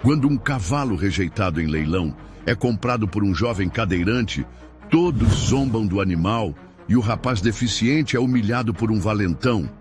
Quando um cavalo rejeitado em leilão é comprado por um jovem cadeirante, todos zombam do animal e o rapaz deficiente é humilhado por um valentão.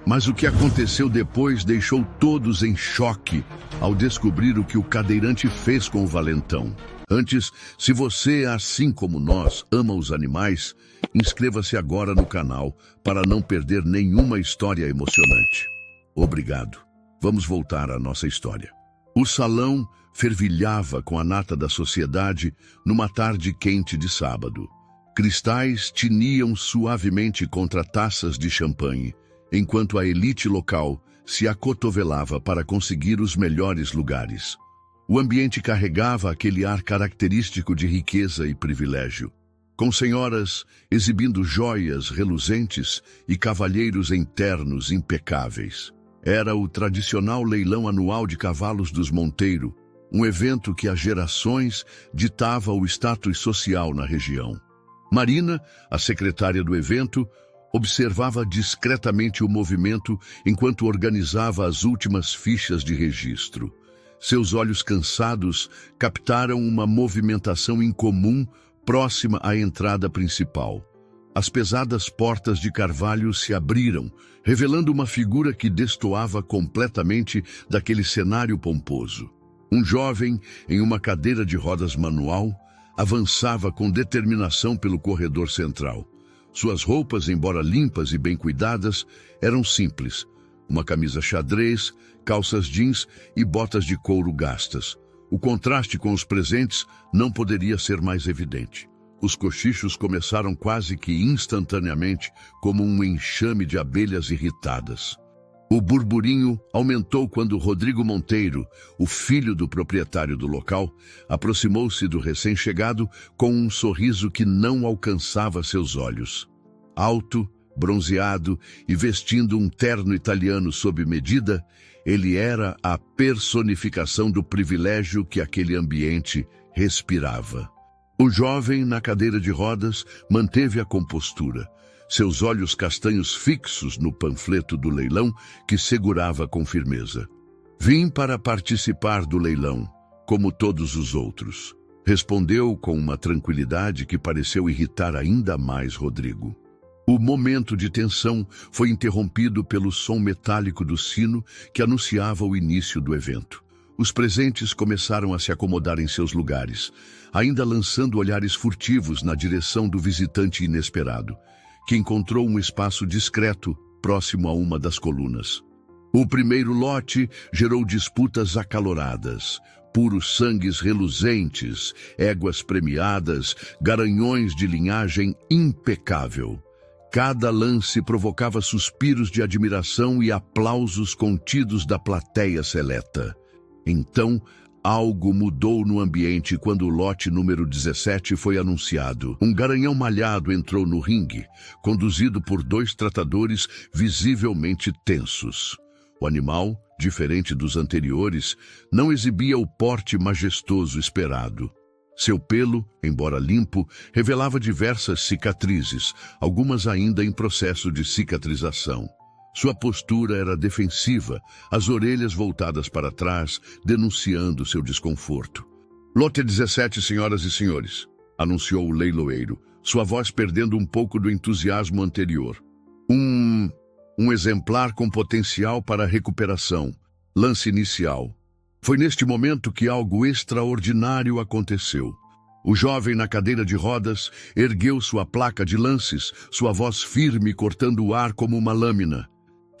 Mas o que aconteceu depois deixou todos em choque ao descobrir o que o cadeirante fez com o valentão. Antes, se você, assim como nós, ama os animais, inscreva-se agora no canal para não perder nenhuma história emocionante. Obrigado. Vamos voltar à nossa história. O salão fervilhava com a nata da sociedade numa tarde quente de sábado. Cristais tiniam suavemente contra taças de champanhe, enquanto a elite local se acotovelava para conseguir os melhores lugares. O ambiente carregava aquele ar característico de riqueza e privilégio, com senhoras exibindo joias reluzentes e cavalheiros em ternos impecáveis. Era o tradicional leilão anual de cavalos dos Monteiro, um evento que há gerações ditava o status social na região. Marina, a secretária do evento, observava discretamente o movimento enquanto organizava as últimas fichas de registro. Seus olhos cansados captaram uma movimentação incomum próxima à entrada principal. As pesadas portas de carvalho se abriram, revelando uma figura que destoava completamente daquele cenário pomposo. Um jovem, em uma cadeira de rodas manual, avançava com determinação pelo corredor central. Suas roupas, embora limpas e bem cuidadas, eram simples. Uma camisa xadrez, calças jeans e botas de couro gastas. O contraste com os presentes não poderia ser mais evidente. Os cochichos começaram quase que instantaneamente, como um enxame de abelhas irritadas. O burburinho aumentou quando Rodrigo Monteiro, o filho do proprietário do local, aproximou-se do recém-chegado com um sorriso que não alcançava seus olhos. Alto, bronzeado e vestindo um terno italiano sob medida, ele era a personificação do privilégio que aquele ambiente respirava. O jovem, na cadeira de rodas, manteve a compostura, seus olhos castanhos fixos no panfleto do leilão que segurava com firmeza. Vim para participar do leilão, como todos os outros, respondeu com uma tranquilidade que pareceu irritar ainda mais Rodrigo. O momento de tensão foi interrompido pelo som metálico do sino que anunciava o início do evento. Os presentes começaram a se acomodar em seus lugares, ainda lançando olhares furtivos na direção do visitante inesperado, que encontrou um espaço discreto próximo a uma das colunas. O primeiro lote gerou disputas acaloradas, puros sangues reluzentes, éguas premiadas, garanhões de linhagem impecável. Cada lance provocava suspiros de admiração e aplausos contidos da plateia seleta. Então, algo mudou no ambiente quando o lote número 17 foi anunciado. Um garanhão malhado entrou no ringue, conduzido por 2 tratadores visivelmente tensos. O animal, diferente dos anteriores, não exibia o porte majestoso esperado. Seu pelo, embora limpo, revelava diversas cicatrizes, algumas ainda em processo de cicatrização. Sua postura era defensiva, as orelhas voltadas para trás, denunciando seu desconforto. Lote 17, senhoras e senhores, anunciou o leiloeiro, sua voz perdendo um pouco do entusiasmo anterior. Um exemplar com potencial para recuperação. Lance inicial. Foi neste momento que algo extraordinário aconteceu. O jovem na cadeira de rodas ergueu sua placa de lances, sua voz firme cortando o ar como uma lâmina.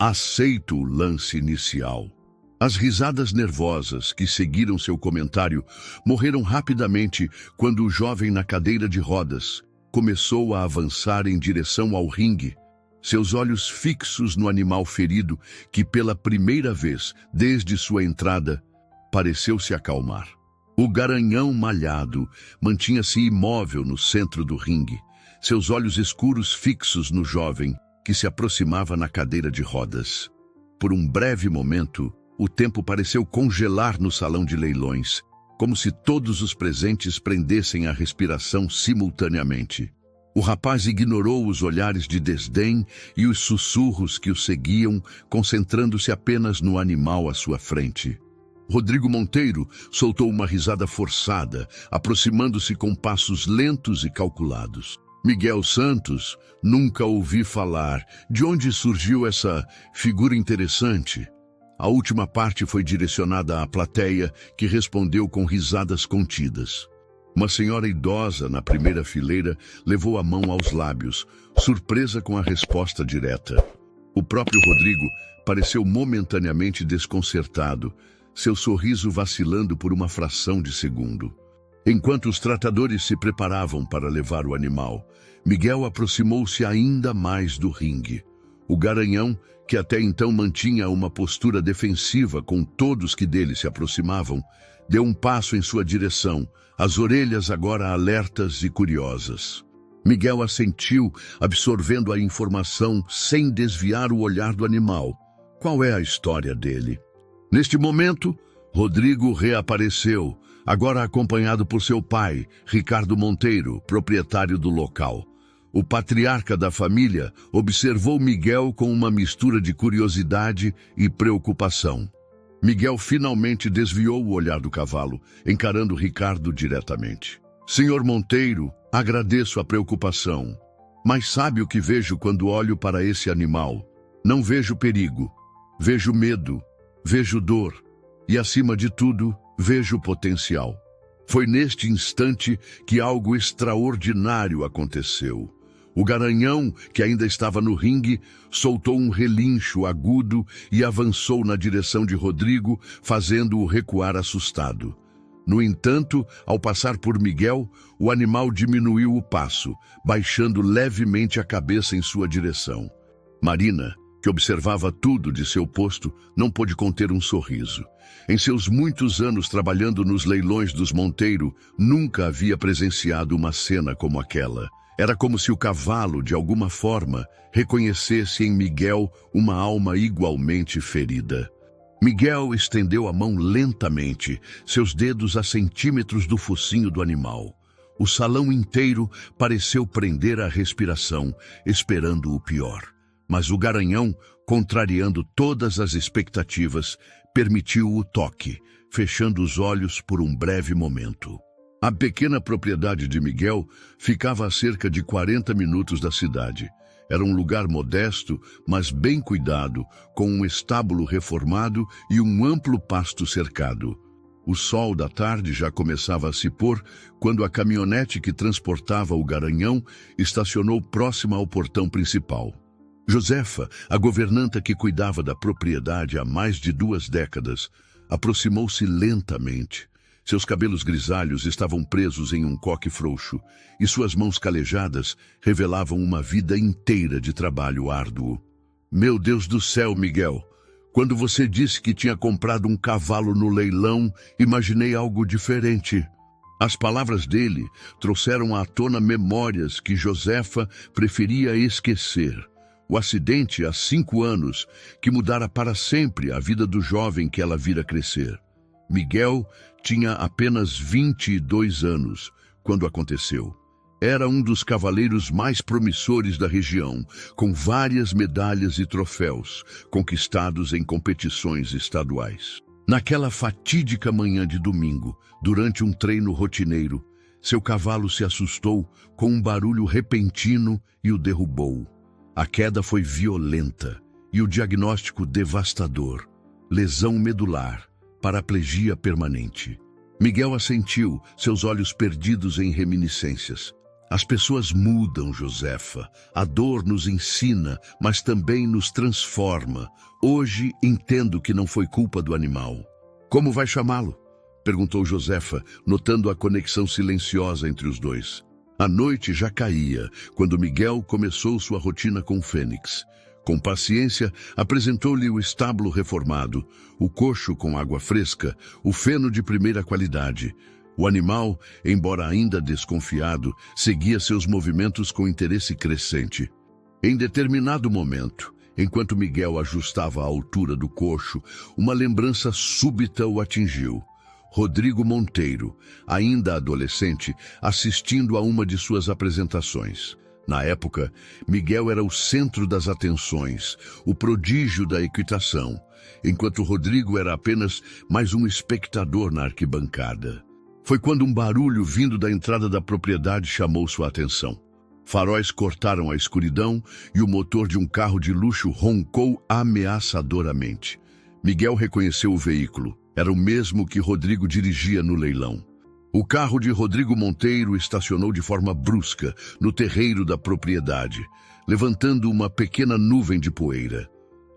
Aceito o lance inicial. As risadas nervosas que seguiram seu comentário morreram rapidamente quando o jovem na cadeira de rodas começou a avançar em direção ao ringue, seus olhos fixos no animal ferido que pela primeira vez desde sua entrada pareceu se acalmar. O garanhão malhado mantinha-se imóvel no centro do ringue, seus olhos escuros fixos no jovem que se aproximava na cadeira de rodas. Por um breve momento, o tempo pareceu congelar no salão de leilões, como se todos os presentes prendessem a respiração simultaneamente. O rapaz ignorou os olhares de desdém e os sussurros que o seguiam, concentrando-se apenas no animal à sua frente. Rodrigo Monteiro soltou uma risada forçada, aproximando-se com passos lentos e calculados. Miguel Santos, nunca ouvi falar. De onde surgiu essa figura interessante? A última parte foi direcionada à plateia, que respondeu com risadas contidas. Uma senhora idosa, na primeira fileira, levou a mão aos lábios, surpresa com a resposta direta. O próprio Rodrigo pareceu momentaneamente desconcertado, seu sorriso vacilando por uma fração de segundo. Enquanto os tratadores se preparavam para levar o animal, Miguel aproximou-se ainda mais do ringue. O garanhão, que até então mantinha uma postura defensiva com todos que dele se aproximavam, deu um passo em sua direção, as orelhas agora alertas e curiosas. Miguel assentiu, absorvendo a informação sem desviar o olhar do animal. Qual é a história dele? Neste momento, Rodrigo reapareceu, agora acompanhado por seu pai, Ricardo Monteiro, proprietário do local. O patriarca da família observou Miguel com uma mistura de curiosidade e preocupação. Miguel finalmente desviou o olhar do cavalo, encarando Ricardo diretamente. Senhor Monteiro, agradeço a preocupação, mas sabe o que vejo quando olho para esse animal? Não vejo perigo, vejo medo, vejo dor e, acima de tudo, vejo potencial. Foi neste instante que algo extraordinário aconteceu. O garanhão, que ainda estava no ringue, soltou um relincho agudo e avançou na direção de Rodrigo, fazendo-o recuar assustado. No entanto, ao passar por Miguel, o animal diminuiu o passo, baixando levemente a cabeça em sua direção. Marina, que observava tudo de seu posto, não pôde conter um sorriso. Em seus muitos anos trabalhando nos leilões dos Monteiro, nunca havia presenciado uma cena como aquela. Era como se o cavalo, de alguma forma, reconhecesse em Miguel uma alma igualmente ferida. Miguel estendeu a mão lentamente, seus dedos a centímetros do focinho do animal. O salão inteiro pareceu prender a respiração, esperando o pior. Mas o garanhão, contrariando todas as expectativas, permitiu o toque, fechando os olhos por um breve momento. A pequena propriedade de Miguel ficava a cerca de 40 minutos da cidade. Era um lugar modesto, mas bem cuidado, com um estábulo reformado e um amplo pasto cercado. O sol da tarde já começava a se pôr quando a caminhonete que transportava o garanhão estacionou próxima ao portão principal. Josefa, a governanta que cuidava da propriedade há mais de 2 décadas, aproximou-se lentamente. Seus cabelos grisalhos estavam presos em um coque frouxo e suas mãos calejadas revelavam uma vida inteira de trabalho árduo. Meu Deus do céu, Miguel! Quando você disse que tinha comprado um cavalo no leilão, imaginei algo diferente. As palavras dele trouxeram à tona memórias que Josefa preferia esquecer. O acidente há 5 anos que mudara para sempre a vida do jovem que ela vira crescer. Miguel tinha apenas 22 anos quando aconteceu. Era um dos cavaleiros mais promissores da região, com várias medalhas e troféus conquistados em competições estaduais. Naquela fatídica manhã de domingo, durante um treino rotineiro, seu cavalo se assustou com um barulho repentino e o derrubou. A queda foi violenta e o diagnóstico devastador: lesão medular, paraplegia permanente. Miguel assentiu, seus olhos perdidos em reminiscências. As pessoas mudam, Josefa. A dor nos ensina, mas também nos transforma. Hoje entendo que não foi culpa do animal. Como vai chamá-lo? Perguntou Josefa, notando a conexão silenciosa entre os dois. A noite já caía, quando Miguel começou sua rotina com Fênix. Com paciência, apresentou-lhe o estábulo reformado, o coxo com água fresca, o feno de primeira qualidade. O animal, embora ainda desconfiado, seguia seus movimentos com interesse crescente. Em determinado momento, enquanto Miguel ajustava a altura do coxo, uma lembrança súbita o atingiu. Rodrigo Monteiro, ainda adolescente, assistindo a uma de suas apresentações. Na época, Miguel era o centro das atenções, o prodígio da equitação, enquanto Rodrigo era apenas mais um espectador na arquibancada. Foi quando um barulho vindo da entrada da propriedade chamou sua atenção. Faróis cortaram a escuridão e o motor de um carro de luxo roncou ameaçadoramente. Miguel reconheceu o veículo. Era o mesmo que Rodrigo dirigia no leilão. O carro de Rodrigo Monteiro estacionou de forma brusca no terreiro da propriedade, levantando uma pequena nuvem de poeira.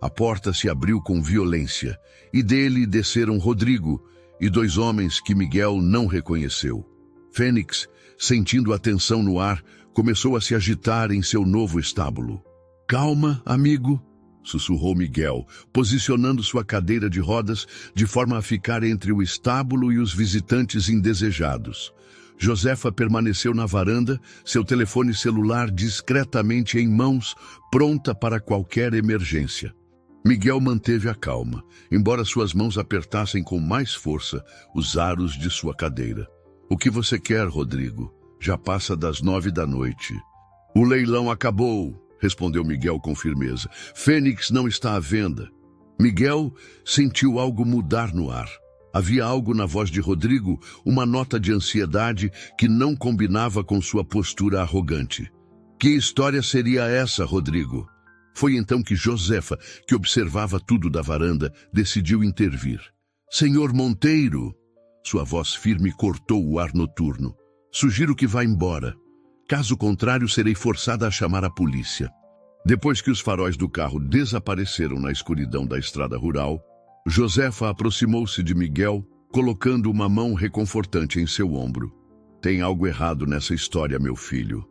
A porta se abriu com violência e dele desceram Rodrigo e dois homens que Miguel não reconheceu. Fênix, sentindo a tensão no ar, começou a se agitar em seu novo estábulo. "Calma, amigo", sussurrou Miguel, posicionando sua cadeira de rodas de forma a ficar entre o estábulo e os visitantes indesejados. Josefa permaneceu na varanda, seu telefone celular discretamente em mãos, pronta para qualquer emergência. Miguel manteve a calma, embora suas mãos apertassem com mais força os aros de sua cadeira. "O que você quer, Rodrigo? Já passa das 9 da noite." "O leilão acabou", respondeu Miguel com firmeza. "Fênix não está à venda." Miguel sentiu algo mudar no ar. Havia algo na voz de Rodrigo, uma nota de ansiedade que não combinava com sua postura arrogante. "Que história seria essa, Rodrigo?" Foi então que Josefa, que observava tudo da varanda, decidiu intervir. "Senhor Monteiro!" Sua voz firme cortou o ar noturno. "Sugiro que vá embora. Caso contrário, serei forçada a chamar a polícia." Depois que os faróis do carro desapareceram na escuridão da estrada rural, Josefa aproximou-se de Miguel, colocando uma mão reconfortante em seu ombro. "Tem algo errado nessa história, meu filho."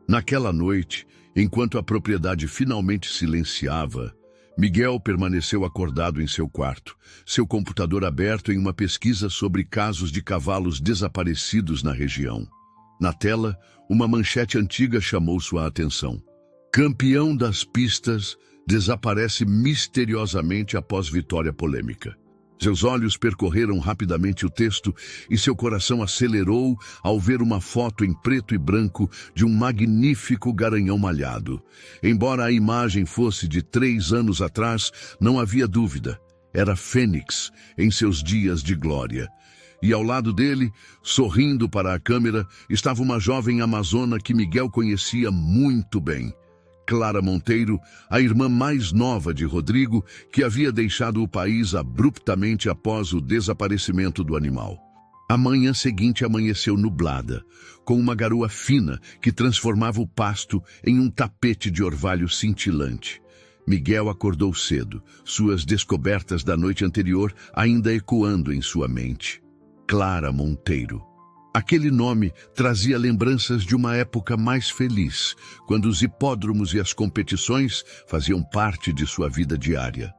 Naquela noite, enquanto a propriedade finalmente silenciava, Miguel permaneceu acordado em seu quarto, seu computador aberto em uma pesquisa sobre casos de cavalos desaparecidos na região. Na tela, uma manchete antiga chamou sua atenção. "Campeão das pistas desaparece misteriosamente após vitória polêmica." Seus olhos percorreram rapidamente o texto e seu coração acelerou ao ver uma foto em preto e branco de um magnífico garanhão malhado. Embora a imagem fosse de 3 anos atrás, não havia dúvida. Era Fênix em seus dias de glória. E ao lado dele, sorrindo para a câmera, estava uma jovem amazona que Miguel conhecia muito bem. Clara Monteiro, a irmã mais nova de Rodrigo, que havia deixado o país abruptamente após o desaparecimento do animal. A manhã seguinte amanheceu nublada, com uma garoa fina que transformava o pasto em um tapete de orvalho cintilante. Miguel acordou cedo, suas descobertas da noite anterior ainda ecoando em sua mente. Clara Monteiro. Aquele nome trazia lembranças de uma época mais feliz, quando os hipódromos e as competições faziam parte de sua vida diária.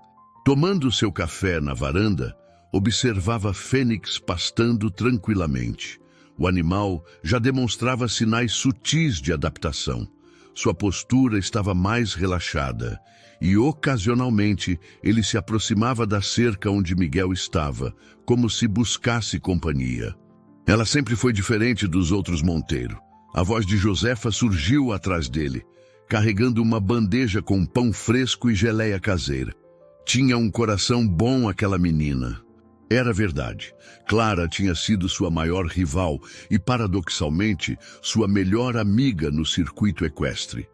Tomando seu café na varanda, observava Fênix pastando tranquilamente. O animal já demonstrava sinais sutis de adaptação. Sua postura estava mais relaxada e, ocasionalmente, ele se aproximava da cerca onde Miguel estava, como se buscasse companhia. Ela sempre foi diferente dos outros Monteiro. A voz de Josefa surgiu atrás dele, carregando uma bandeja com pão fresco e geleia caseira. Tinha um coração bom aquela menina. Era verdade. Clara tinha sido sua maior rival e, paradoxalmente, sua melhor amiga no circuito equestre.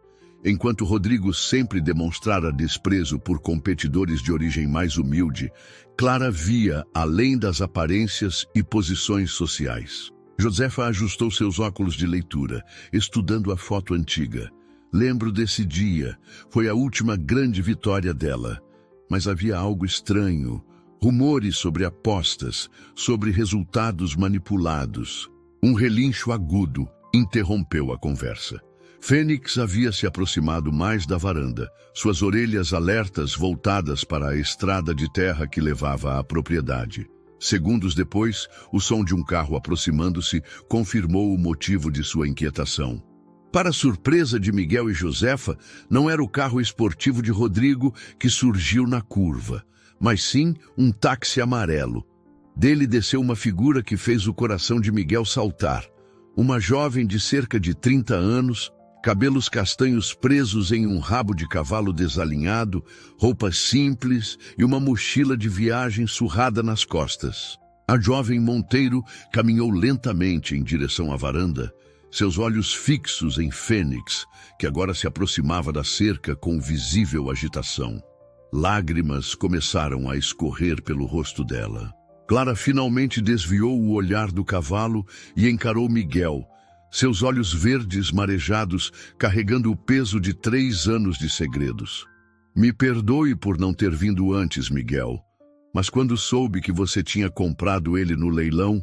Enquanto Rodrigo sempre demonstrara desprezo por competidores de origem mais humilde, Clara via além das aparências e posições sociais. Josefa ajustou seus óculos de leitura, estudando a foto antiga. "Lembro desse dia. Foi a última grande vitória dela. Mas havia algo estranho. Rumores sobre apostas, sobre resultados manipulados." Um relincho agudo interrompeu a conversa. Fênix havia se aproximado mais da varanda, suas orelhas alertas voltadas para a estrada de terra que levava à propriedade. Segundos depois, o som de um carro aproximando-se confirmou o motivo de sua inquietação. Para surpresa de Miguel e Josefa, não era o carro esportivo de Rodrigo que surgiu na curva, mas sim um táxi amarelo. Dele desceu uma figura que fez o coração de Miguel saltar. Uma jovem de cerca de 30 anos, cabelos castanhos presos em um rabo de cavalo desalinhado, roupas simples e uma mochila de viagem surrada nas costas. A jovem Monteiro caminhou lentamente em direção à varanda, seus olhos fixos em Fênix, que agora se aproximava da cerca com visível agitação. Lágrimas começaram a escorrer pelo rosto dela. Clara finalmente desviou o olhar do cavalo e encarou Miguel, seus olhos verdes marejados carregando o peso de 3 anos de segredos. Me perdoe por não ter vindo antes, Miguel, mas quando soube que você tinha comprado ele no leilão,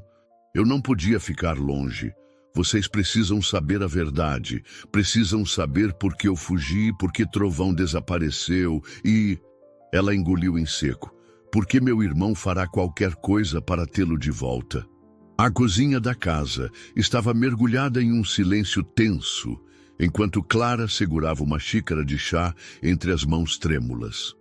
eu não podia ficar longe. Vocês precisam saber a verdade, precisam saber por que eu fugi, por que Trovão desapareceu e... Ela engoliu em seco. Porque meu irmão fará qualquer coisa para tê-lo de volta. A cozinha da casa estava mergulhada em um silêncio tenso, enquanto Clara segurava uma xícara de chá entre as mãos trêmulas.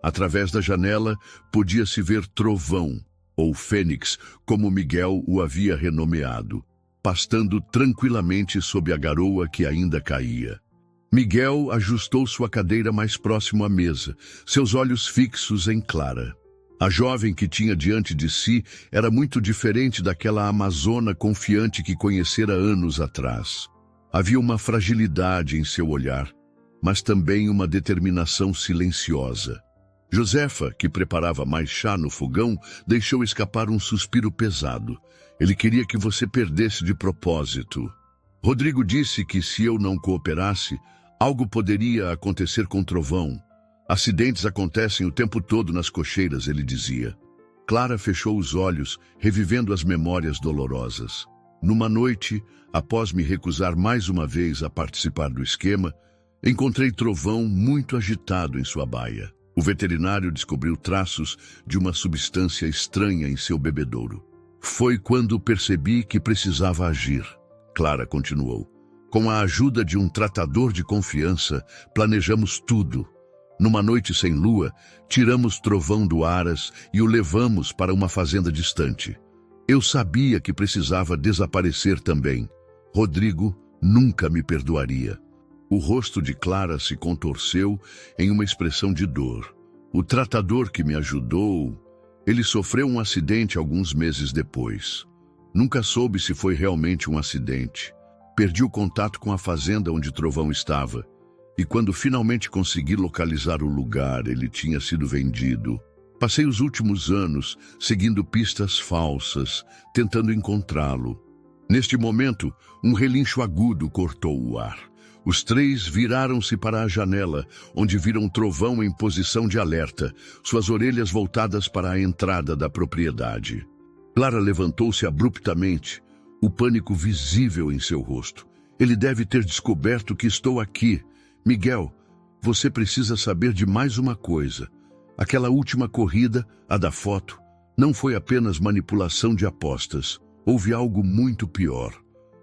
Através da janela, podia-se ver Trovão, ou Fênix, como Miguel o havia renomeado, pastando tranquilamente sob a garoa que ainda caía. Miguel ajustou sua cadeira mais próximo à mesa, seus olhos fixos em Clara. A jovem que tinha diante de si era muito diferente daquela amazona confiante que conhecera anos atrás. Havia uma fragilidade em seu olhar, mas também uma determinação silenciosa. Josefa, que preparava mais chá no fogão, deixou escapar um suspiro pesado. Ele queria que você perdesse de propósito. Rodrigo disse que se eu não cooperasse, algo poderia acontecer com Trovão. Acidentes acontecem o tempo todo nas cocheiras, ele dizia. Clara fechou os olhos, revivendo as memórias dolorosas. Numa noite, após me recusar mais uma vez a participar do esquema, encontrei Trovão muito agitado em sua baia. O veterinário descobriu traços de uma substância estranha em seu bebedouro. Foi quando percebi que precisava agir. Clara continuou. Com a ajuda de um tratador de confiança, planejamos tudo. Numa noite sem lua, tiramos Trovão do Aras e o levamos para uma fazenda distante. Eu sabia que precisava desaparecer também. Rodrigo nunca me perdoaria. O rosto de Clara se contorceu em uma expressão de dor. O tratador que me ajudou, ele sofreu um acidente alguns meses depois. Nunca soube se foi realmente um acidente. Perdi o contato com a fazenda onde Trovão estava. E quando finalmente consegui localizar o lugar, ele tinha sido vendido. Passei os últimos anos seguindo pistas falsas, tentando encontrá-lo. Neste momento, um relincho agudo cortou o ar. Os 3 viraram-se para a janela, onde viram Trovão em posição de alerta, suas orelhas voltadas para a entrada da propriedade. Clara levantou-se abruptamente, o pânico visível em seu rosto. Ele deve ter descoberto que estou aqui. Miguel, você precisa saber de mais uma coisa. Aquela última corrida, a da foto, não foi apenas manipulação de apostas. Houve algo muito pior.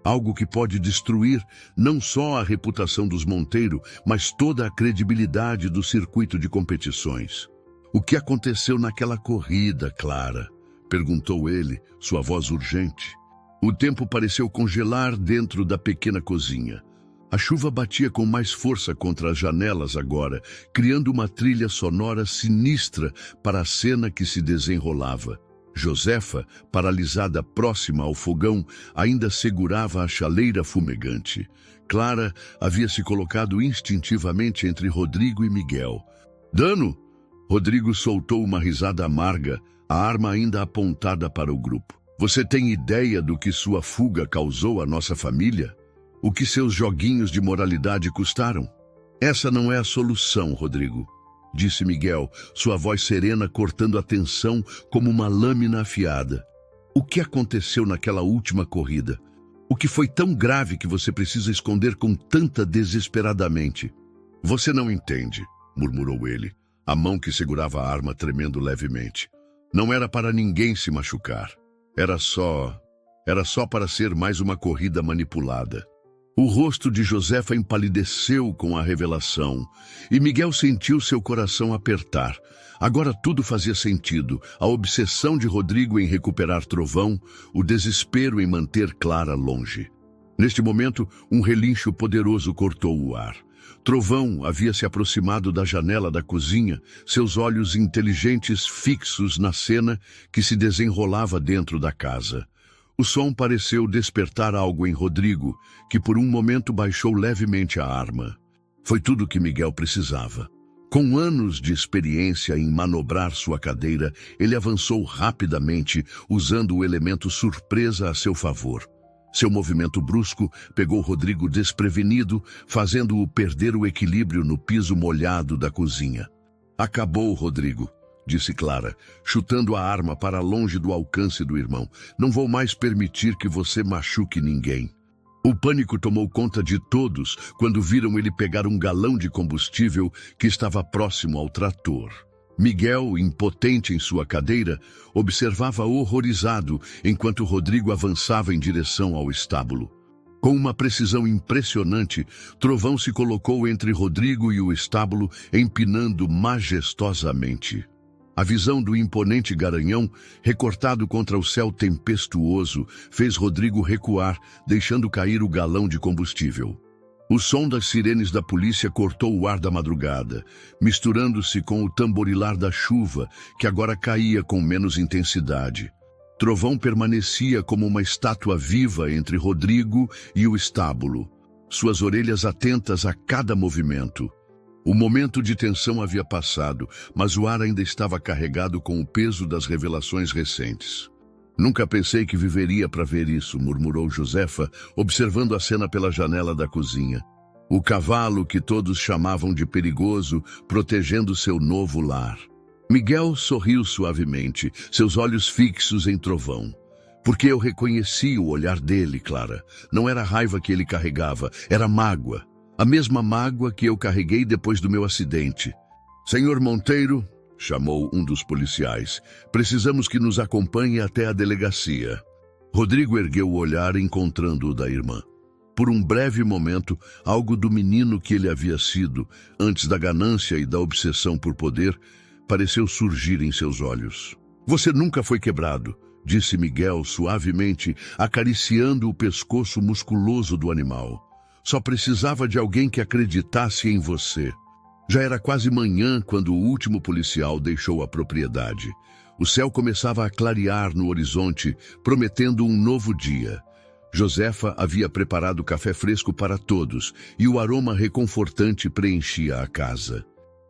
Algo que pode destruir não só a reputação dos Monteiro, mas toda a credibilidade do circuito de competições. O que aconteceu naquela corrida, Clara? Perguntou ele, sua voz urgente. O tempo pareceu congelar dentro da pequena cozinha. A chuva batia com mais força contra as janelas agora, criando uma trilha sonora sinistra para a cena que se desenrolava. Josefa, paralisada próxima ao fogão, ainda segurava a chaleira fumegante. Clara havia se colocado instintivamente entre Rodrigo e Miguel. Dano! Rodrigo soltou uma risada amarga, a arma ainda apontada para o grupo. Você tem ideia do que sua fuga causou à nossa família? O que seus joguinhos de moralidade custaram? Essa não é a solução, Rodrigo, disse Miguel, sua voz serena cortando a tensão como uma lâmina afiada. O que aconteceu naquela última corrida? O que foi tão grave que você precisa esconder com tanta desesperadamente? Você não entende, murmurou ele, a mão que segurava a arma tremendo levemente. Não era para ninguém se machucar. Era só para ser mais uma corrida manipulada. O rosto de Josefa empalideceu com a revelação, e Miguel sentiu seu coração apertar. Agora tudo fazia sentido, a obsessão de Rodrigo em recuperar Trovão, o desespero em manter Clara longe. Neste momento, um relincho poderoso cortou o ar. Trovão havia se aproximado da janela da cozinha, seus olhos inteligentes fixos na cena que se desenrolava dentro da casa. O som pareceu despertar algo em Rodrigo, que por um momento baixou levemente a arma. Foi tudo o que Miguel precisava. Com anos de experiência em manobrar sua cadeira, ele avançou rapidamente, usando o elemento surpresa a seu favor. Seu movimento brusco pegou Rodrigo desprevenido, fazendo-o perder o equilíbrio no piso molhado da cozinha. "Acabou, Rodrigo", disse Clara, chutando a arma para longe do alcance do irmão. "Não vou mais permitir que você machuque ninguém." O pânico tomou conta de todos quando viram ele pegar um galão de combustível que estava próximo ao trator. Miguel, impotente em sua cadeira, observava horrorizado enquanto Rodrigo avançava em direção ao estábulo. Com uma precisão impressionante, Trovão se colocou entre Rodrigo e o estábulo, empinando majestosamente. A visão do imponente garanhão, recortado contra o céu tempestuoso, fez Rodrigo recuar, deixando cair o galão de combustível. O som das sirenes da polícia cortou o ar da madrugada, misturando-se com o tamborilar da chuva, que agora caía com menos intensidade. Trovão permanecia como uma estátua viva entre Rodrigo e o estábulo, suas orelhas atentas a cada movimento. O momento de tensão havia passado, mas o ar ainda estava carregado com o peso das revelações recentes. "Nunca pensei que viveria para ver isso", murmurou Josefa, observando a cena pela janela da cozinha. O cavalo que todos chamavam de perigoso, protegendo seu novo lar. Miguel sorriu suavemente, seus olhos fixos em Trovão. "Porque eu reconheci o olhar dele, Clara. Não era raiva que ele carregava, era mágoa. A mesma mágoa que eu carreguei depois do meu acidente." "Senhor Monteiro", chamou um dos policiais, "precisamos que nos acompanhe até a delegacia." Rodrigo ergueu o olhar, encontrando-o da irmã. Por um breve momento, algo do menino que ele havia sido, antes da ganância e da obsessão por poder, pareceu surgir em seus olhos. "Você nunca foi quebrado", disse Miguel suavemente, acariciando o pescoço musculoso do animal. "Só precisava de alguém que acreditasse em você." Já era quase manhã quando o último policial deixou a propriedade. O céu começava a clarear no horizonte, prometendo um novo dia. Josefa havia preparado café fresco para todos e o aroma reconfortante preenchia a casa.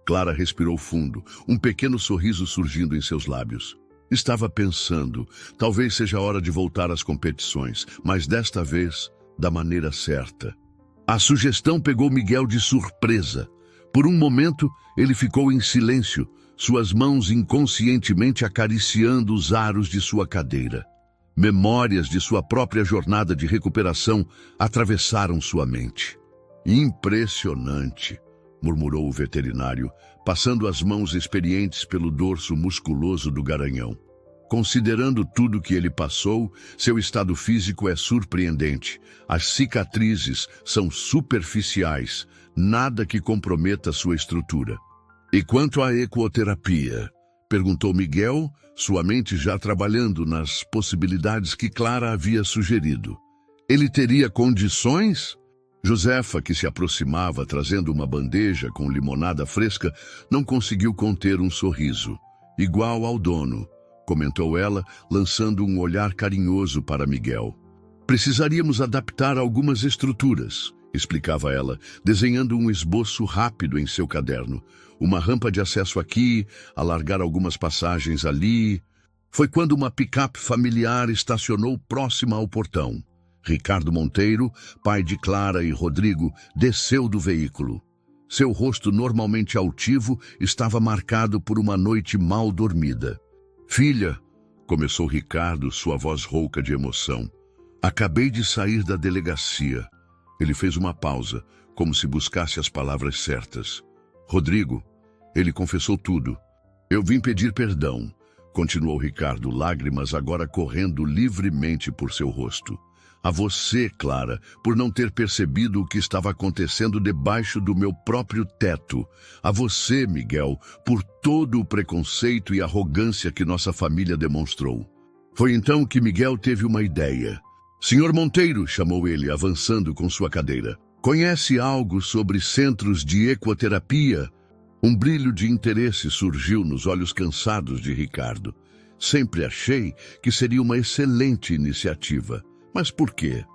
Clara respirou fundo, um pequeno sorriso surgindo em seus lábios. Estava pensando, talvez seja a hora de voltar às competições, mas desta vez, da maneira certa. A sugestão pegou Miguel de surpresa. Por um momento, ele ficou em silêncio, suas mãos inconscientemente acariciando os aros de sua cadeira. Memórias de sua própria jornada de recuperação atravessaram sua mente. "Impressionante", murmurou o veterinário, passando as mãos experientes pelo dorso musculoso do garanhão. "Considerando tudo que ele passou, seu estado físico é surpreendente. As cicatrizes são superficiais, nada que comprometa sua estrutura." "E quanto à ecoterapia?", perguntou Miguel, sua mente já trabalhando nas possibilidades que Clara havia sugerido. "Ele teria condições?" Josefa, que se aproximava trazendo uma bandeja com limonada fresca, não conseguiu conter um sorriso. "Igual ao dono", comentou ela, lançando um olhar carinhoso para Miguel. "Precisaríamos adaptar algumas estruturas", explicava ela, desenhando um esboço rápido em seu caderno. "Uma rampa de acesso aqui, alargar algumas passagens ali." Foi quando uma picape familiar estacionou próxima ao portão. Ricardo Monteiro, pai de Clara e Rodrigo, desceu do veículo. Seu rosto normalmente altivo estava marcado por uma noite mal dormida. "Filha", começou Ricardo, sua voz rouca de emoção, "acabei de sair da delegacia." Ele fez uma pausa, como se buscasse as palavras certas. "Rodrigo", ele confessou tudo. "Eu vim pedir perdão", continuou Ricardo, lágrimas agora correndo livremente por seu rosto. "A você, Clara, por não ter percebido o que estava acontecendo debaixo do meu próprio teto. A você, Miguel, por todo o preconceito e arrogância que nossa família demonstrou." Foi então que Miguel teve uma ideia. Senhor Monteiro, chamou ele, avançando com sua cadeira. Conhece algo sobre centros de ecoterapia? Um brilho de interesse surgiu nos olhos cansados de Ricardo. Sempre achei que seria uma excelente iniciativa. Mas por quê?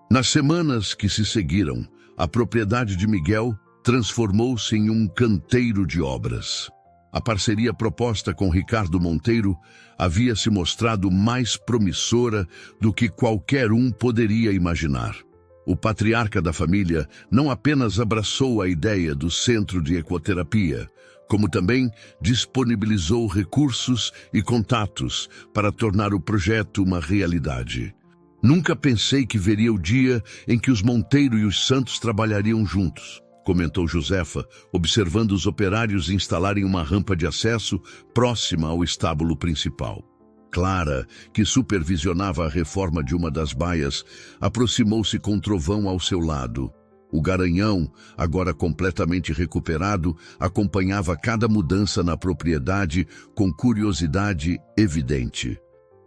Nas semanas que se seguiram, a propriedade de Miguel transformou-se em um canteiro de obras. A parceria proposta com Ricardo Monteiro havia se mostrado mais promissora do que qualquer um poderia imaginar. O patriarca da família não apenas abraçou a ideia do centro de ecoterapia, como também disponibilizou recursos e contatos para tornar o projeto uma realidade. Nunca pensei que veria o dia em que os Monteiro e os Santos trabalhariam juntos, comentou Josefa, observando os operários instalarem uma rampa de acesso próxima ao estábulo principal. Clara, que supervisionava a reforma de uma das baias, aproximou-se com Trovão ao seu lado. O Garanhão, agora completamente recuperado, acompanhava cada mudança na propriedade com curiosidade evidente.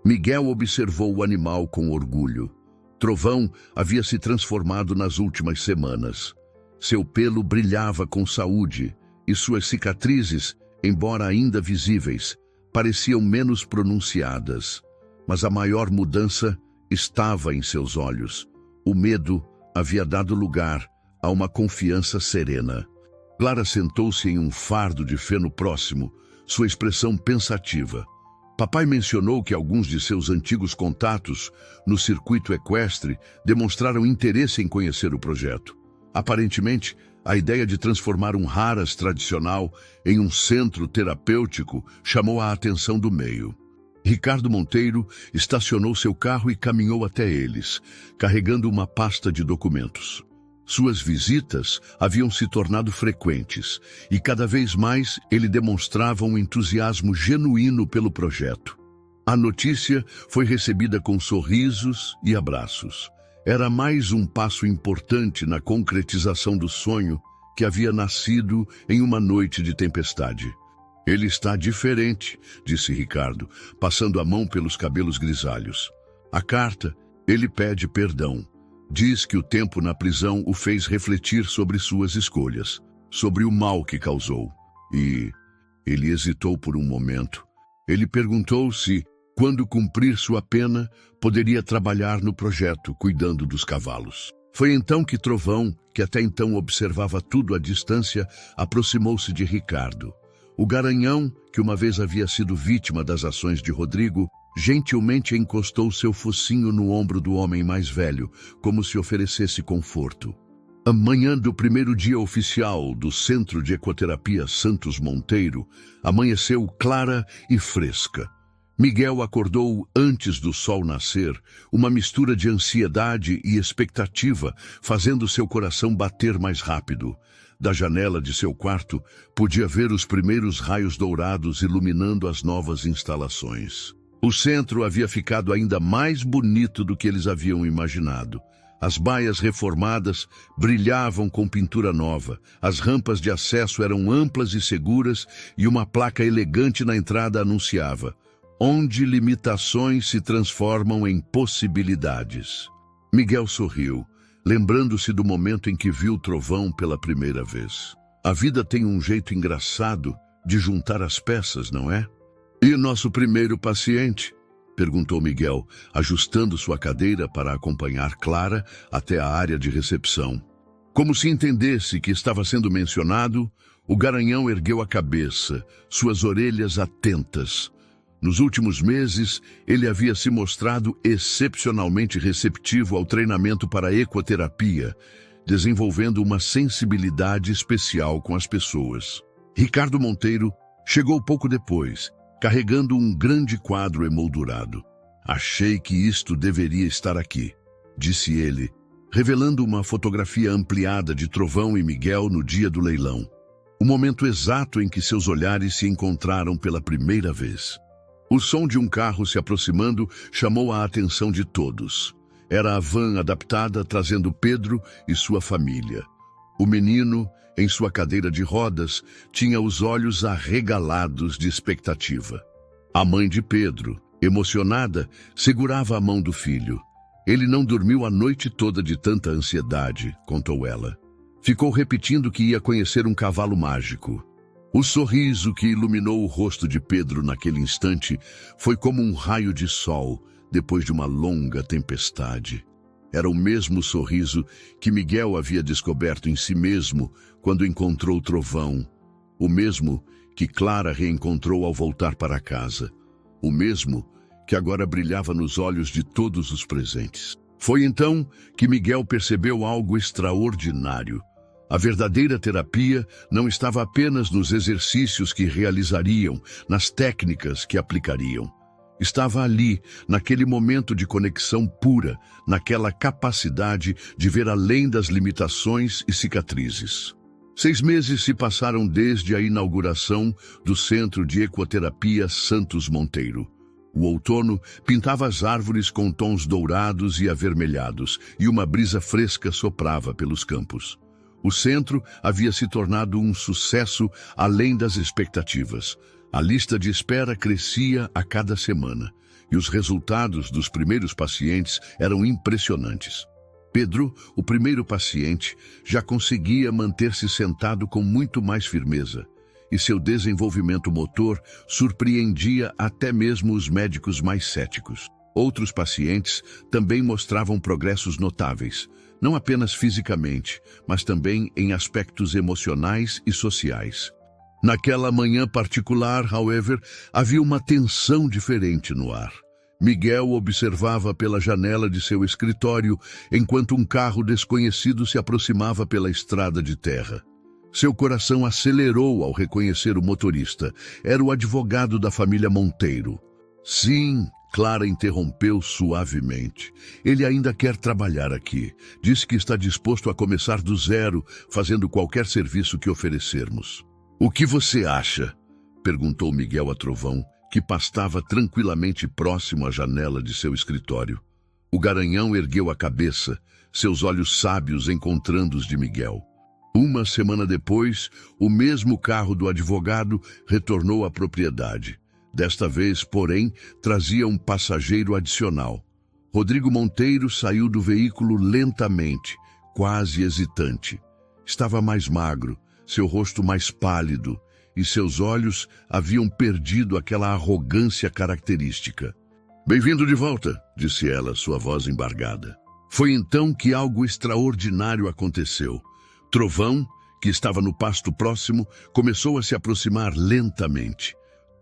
Miguel observou o animal com orgulho. Trovão havia se transformado nas últimas semanas. Seu pelo brilhava com saúde e suas cicatrizes, embora ainda visíveis, pareciam menos pronunciadas. Mas a maior mudança estava em seus olhos. O medo havia dado lugar a uma confiança serena. Clara sentou-se em um fardo de feno próximo, sua expressão pensativa. Papai mencionou que alguns de seus antigos contatos no circuito equestre demonstraram interesse em conhecer o projeto. Aparentemente, a ideia de transformar um haras tradicional em um centro terapêutico chamou a atenção do meio. Ricardo Monteiro estacionou seu carro e caminhou até eles, carregando uma pasta de documentos. Suas visitas haviam se tornado frequentes e cada vez mais ele demonstrava um entusiasmo genuíno pelo projeto. A notícia foi recebida com sorrisos e abraços. Era mais um passo importante na concretização do sonho que havia nascido em uma noite de tempestade. Ele está diferente, disse Ricardo, passando a mão pelos cabelos grisalhos. A carta, ele pede perdão. Diz que o tempo na prisão o fez refletir sobre suas escolhas, sobre o mal que causou. E ele hesitou por um momento. Ele perguntou se, quando cumprir sua pena, poderia trabalhar no projeto, cuidando dos cavalos. Foi então que Trovão, que até então observava tudo à distância, aproximou-se de Ricardo. O Garanhão, que uma vez havia sido vítima das ações de Rodrigo, gentilmente encostou seu focinho no ombro do homem mais velho, como se oferecesse conforto. A manhã do primeiro dia oficial do Centro de Ecoterapia Santos Monteiro amanheceu clara e fresca. Miguel acordou antes do sol nascer, uma mistura de ansiedade e expectativa, fazendo seu coração bater mais rápido. Da janela de seu quarto, podia ver os primeiros raios dourados iluminando as novas instalações. O centro havia ficado ainda mais bonito do que eles haviam imaginado. As baias reformadas brilhavam com pintura nova, as rampas de acesso eram amplas e seguras e uma placa elegante na entrada anunciava: onde limitações se transformam em possibilidades. Miguel sorriu, lembrando-se do momento em que viu Trovão pela primeira vez. A vida tem um jeito engraçado de juntar as peças, não é? E nosso primeiro paciente? Perguntou Miguel, ajustando sua cadeira para acompanhar Clara até a área de recepção. Como se entendesse que estava sendo mencionado, o Garanhão ergueu a cabeça, suas orelhas atentas. Nos últimos meses, ele havia se mostrado excepcionalmente receptivo ao treinamento para ecoterapia, desenvolvendo uma sensibilidade especial com as pessoas. Ricardo Monteiro chegou pouco depois, carregando um grande quadro emoldurado. Achei que isto deveria estar aqui, disse ele, revelando uma fotografia ampliada de Trovão e Miguel no dia do leilão. O momento exato em que seus olhares se encontraram pela primeira vez. O som de um carro se aproximando chamou a atenção de todos. Era a van adaptada trazendo Pedro e sua família. O menino, em sua cadeira de rodas, tinha os olhos arregalados de expectativa. A mãe de Pedro, emocionada, segurava a mão do filho. Ele não dormiu a noite toda de tanta ansiedade, contou ela. Ficou repetindo que ia conhecer um cavalo mágico. O sorriso que iluminou o rosto de Pedro naquele instante foi como um raio de sol depois de uma longa tempestade. Era o mesmo sorriso que Miguel havia descoberto em si mesmo quando encontrou Trovão. O mesmo que Clara reencontrou ao voltar para casa. O mesmo que agora brilhava nos olhos de todos os presentes. Foi então que Miguel percebeu algo extraordinário. A verdadeira terapia não estava apenas nos exercícios que realizariam, nas técnicas que aplicariam. Estava ali, naquele momento de conexão pura, naquela capacidade de ver além das limitações e cicatrizes. 6 meses se passaram desde a inauguração do Centro de Ecoterapia Santos Monteiro. O outono pintava as árvores com tons dourados e avermelhados, e uma brisa fresca soprava pelos campos. O centro havia se tornado um sucesso além das expectativas. A lista de espera crescia a cada semana, e os resultados dos primeiros pacientes eram impressionantes. Pedro, o primeiro paciente, já conseguia manter-se sentado com muito mais firmeza, e seu desenvolvimento motor surpreendia até mesmo os médicos mais céticos. Outros pacientes também mostravam progressos notáveis, não apenas fisicamente, mas também em aspectos emocionais e sociais. Naquela manhã particular, however, havia uma tensão diferente no ar. Miguel observava pela janela de seu escritório enquanto um carro desconhecido se aproximava pela estrada de terra. Seu coração acelerou ao reconhecer o motorista. Era o advogado da família Monteiro. Sim, Clara interrompeu suavemente. Ele ainda quer trabalhar aqui. Disse que está disposto a começar do zero, fazendo qualquer serviço que oferecermos. O que você acha? Perguntou Miguel a Trovão, que pastava tranquilamente próximo à janela de seu escritório. O garanhão ergueu a cabeça, seus olhos sábios encontrando os de Miguel. Uma semana depois, o mesmo carro do advogado retornou à propriedade. Desta vez, porém, trazia um passageiro adicional. Rodrigo Monteiro saiu do veículo lentamente, quase hesitante. Estava mais magro, seu rosto mais pálido, e seus olhos haviam perdido aquela arrogância característica. "Bem-vindo de volta", disse ela, sua voz embargada. Foi então que algo extraordinário aconteceu. Trovão, que estava no pasto próximo, começou a se aproximar lentamente.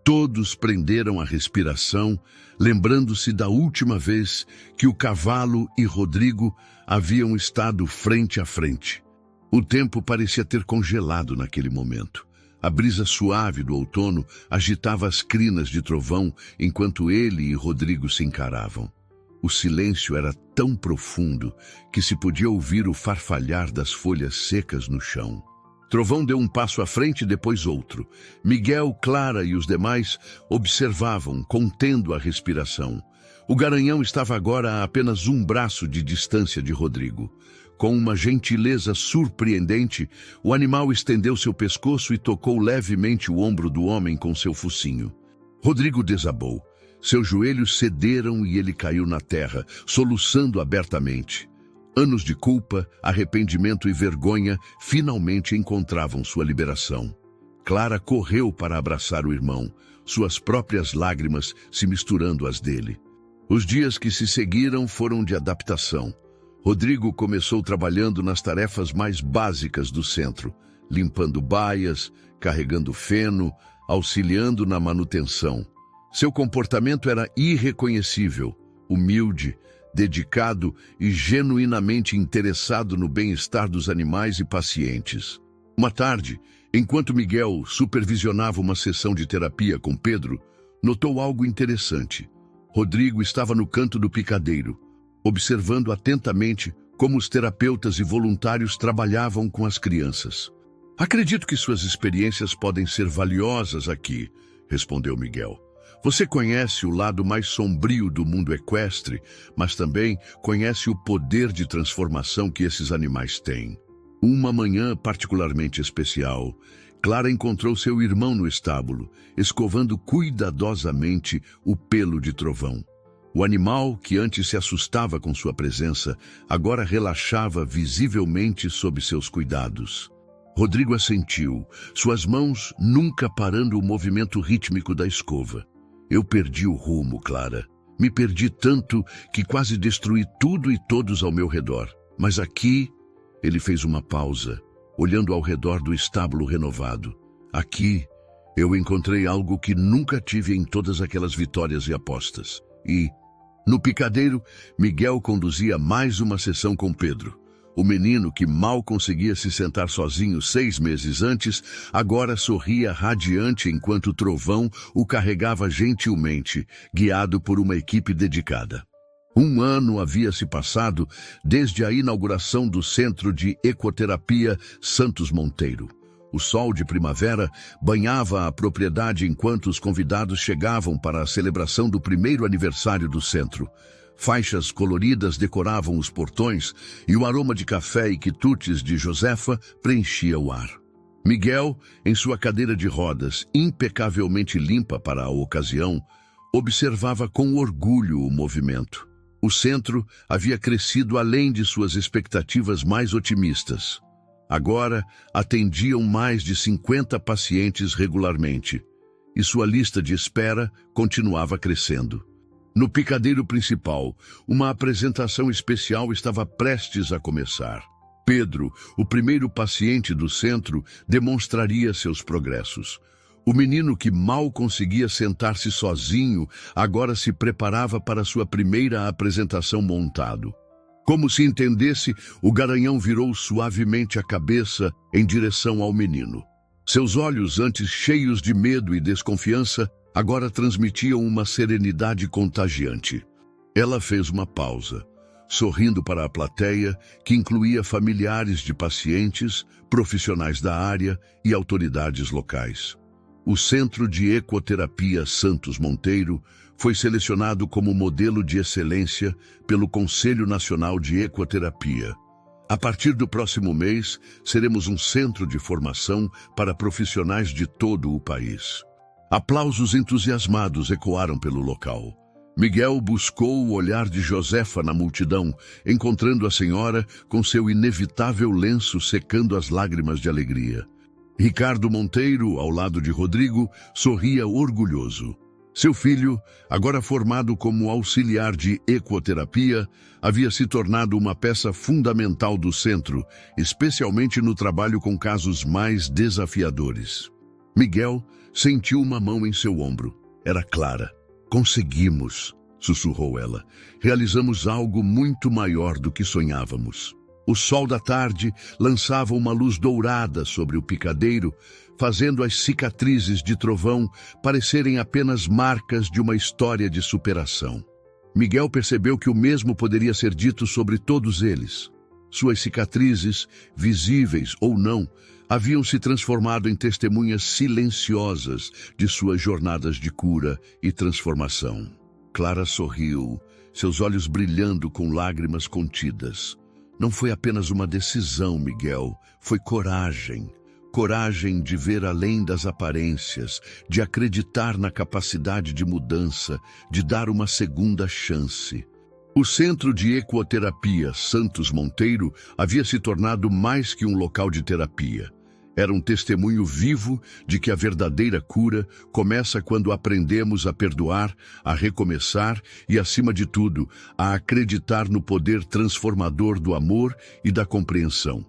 Todos prenderam a respiração, lembrando-se da última vez que o cavalo e Rodrigo haviam estado frente a frente. O tempo parecia ter congelado naquele momento. A brisa suave do outono agitava as crinas de Trovão enquanto ele e Rodrigo se encaravam. O silêncio era tão profundo que se podia ouvir o farfalhar das folhas secas no chão. Trovão deu um passo à frente e depois outro. Miguel, Clara e os demais observavam, contendo a respiração. O garanhão estava agora a apenas um braço de distância de Rodrigo. Com uma gentileza surpreendente, o animal estendeu seu pescoço e tocou levemente o ombro do homem com seu focinho. Rodrigo desabou. Seus joelhos cederam e ele caiu na terra, soluçando abertamente. Anos de culpa, arrependimento e vergonha finalmente encontravam sua liberação. Clara correu para abraçar o irmão, suas próprias lágrimas se misturando às dele. Os dias que se seguiram foram de adaptação. Rodrigo começou trabalhando nas tarefas mais básicas do centro, limpando baias, carregando feno, auxiliando na manutenção. Seu comportamento era irreconhecível, humilde, dedicado e genuinamente interessado no bem-estar dos animais e pacientes. Uma tarde, enquanto Miguel supervisionava uma sessão de terapia com Pedro, notou algo interessante. Rodrigo estava no canto do picadeiro, observando atentamente como os terapeutas e voluntários trabalhavam com as crianças. "Acredito que suas experiências podem ser valiosas aqui", respondeu Miguel. "Você conhece o lado mais sombrio do mundo equestre, mas também conhece o poder de transformação que esses animais têm." Uma manhã particularmente especial, Clara encontrou seu irmão no estábulo, escovando cuidadosamente o pelo de Trovão. O animal, que antes se assustava com sua presença, agora relaxava visivelmente sob seus cuidados. Rodrigo assentiu, suas mãos nunca parando o movimento rítmico da escova. Eu perdi o rumo, Clara. Me perdi tanto que quase destruí tudo e todos ao meu redor. Mas aqui, ele fez uma pausa, olhando ao redor do estábulo renovado. Aqui, eu encontrei algo que nunca tive em todas aquelas vitórias e apostas. E, no picadeiro, Miguel conduzia mais uma sessão com Pedro. O menino, que mal conseguia se sentar sozinho 6 meses antes, agora sorria radiante enquanto o trovão o carregava gentilmente, guiado por uma equipe dedicada. 1 ano havia se passado desde a inauguração do Centro de Ecoterapia Santos Monteiro. O sol de primavera banhava a propriedade enquanto os convidados chegavam para a celebração do primeiro aniversário do centro. Faixas coloridas decoravam os portões e o aroma de café e quitutes de Josefa preenchia o ar. Miguel, em sua cadeira de rodas, impecavelmente limpa para a ocasião, observava com orgulho o movimento. O centro havia crescido além de suas expectativas mais otimistas. Agora, atendiam mais de 50 pacientes regularmente, e sua lista de espera continuava crescendo. No picadeiro principal, uma apresentação especial estava prestes a começar. Pedro, o primeiro paciente do centro, demonstraria seus progressos. O menino, que mal conseguia sentar-se sozinho, agora se preparava para sua primeira apresentação montado. Como se entendesse, o garanhão virou suavemente a cabeça em direção ao menino. Seus olhos, antes cheios de medo e desconfiança, agora transmitiam uma serenidade contagiante. Ela fez uma pausa, sorrindo para a plateia, que incluía familiares de pacientes, profissionais da área e autoridades locais. O Centro de Ecoterapia Santos Monteiro foi selecionado como modelo de excelência pelo Conselho Nacional de Ecoterapia. A partir do próximo mês, seremos um centro de formação para profissionais de todo o país. Aplausos entusiasmados ecoaram pelo local. Miguel buscou o olhar de Josefa na multidão, encontrando a senhora com seu inevitável lenço secando as lágrimas de alegria. Ricardo Monteiro, ao lado de Rodrigo, sorria orgulhoso. Seu filho, agora formado como auxiliar de ecoterapia, havia se tornado uma peça fundamental do centro, especialmente no trabalho com casos mais desafiadores. Miguel sentiu uma mão em seu ombro. Era Clara. Conseguimos, sussurrou ela. Realizamos algo muito maior do que sonhávamos. O sol da tarde lançava uma luz dourada sobre o picadeiro, fazendo as cicatrizes de trovão parecerem apenas marcas de uma história de superação. Miguel percebeu que o mesmo poderia ser dito sobre todos eles. Suas cicatrizes, visíveis ou não, haviam se transformado em testemunhas silenciosas de suas jornadas de cura e transformação. Clara sorriu, seus olhos brilhando com lágrimas contidas. Não foi apenas uma decisão, Miguel, foi coragem. Coragem de ver além das aparências, de acreditar na capacidade de mudança, de dar uma segunda chance. O Centro de Ecoterapia Santos Monteiro havia se tornado mais que um local de terapia. Era um testemunho vivo de que a verdadeira cura começa quando aprendemos a perdoar, a recomeçar e, acima de tudo, a acreditar no poder transformador do amor e da compreensão.